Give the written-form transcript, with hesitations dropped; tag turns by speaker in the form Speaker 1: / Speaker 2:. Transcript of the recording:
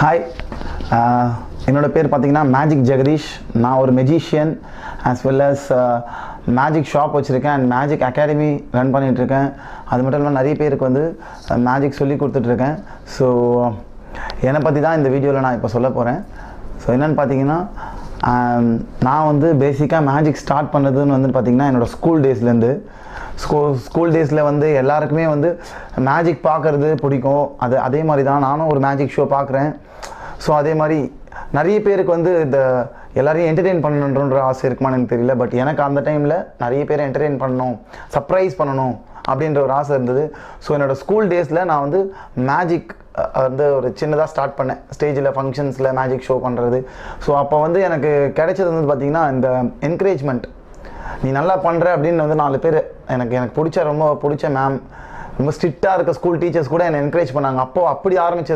Speaker 1: Hi, என்னோடய பேர் பார்த்தீங்கன்னா மேஜிக் ஜெகதீஷ். நான் ஒரு magician as well as magic shop வச்சுருக்கேன் அண்ட் மேஜிக் அகாடமி ரன் பண்ணிகிட்ருக்கேன். அது மட்டும் இல்லாமல் நிறைய பேருக்கு வந்து மேஜிக் சொல்லி கொடுத்துட்ருக்கேன். ஸோ என்னை பற்றி தான் இந்த வீடியோவில் நான் இப்போ சொல்ல போகிறேன். ஸோ என்னென்னு பார்த்தீங்கன்னா, நான் வந்து பேசிக்காக மேஜிக் ஸ்டார்ட் பண்ணதுன்னு வந்து பார்த்திங்கன்னா என்னோடய ஸ்கூல் டேஸ்லேருந்து. ஸ்கூல் டேஸில் வந்து எல்லாருக்குமே வந்து மேஜிக் பார்க்குறது பிடிக்கும். அதே மாதிரி தான் நானும் ஒரு மேஜிக் ஷோ பார்க்குறேன். ஸோ அதே மாதிரி நிறைய பேருக்கு வந்து எல்லாரையும் என்டர்டெயின் பண்ணணுன்ற ஆசை இருக்குமான்னு எனக்கு தெரியல. பட் எனக்கு அந்த டைமில் நிறைய பேரை என்டர்டெயின் பண்ணணும், சர்ப்ரைஸ் பண்ணணும் அப்படின்ற ஒரு ஆசை இருந்தது. ஸோ என்னோடய ஸ்கூல் டேஸில் நான் வந்து மேஜிக் வந்து ஒரு சின்னதாக ஸ்டார்ட் பண்ணேன். ஸ்டேஜில் ஃபங்க்ஷன்ஸில் மேஜிக் ஷோ பண்ணுறது. ஸோ அப்போ வந்து எனக்கு கிடைச்சது வந்து பார்த்திங்கன்னா இந்த என்கரேஜ்மெண்ட். நீ நல்லா பண்ணுற அப்படின்னு வந்து 4 பேர் எனக்கு ரொம்ப பிடிச்ச மேம், ரொம்ப ஸ்ட்ரிக்டாக இருக்க ஸ்கூல் டீச்சர்ஸ் கூட என்னை என்கரேஜ் பண்ணாங்க. அப்படி ஆரம்பிச்சது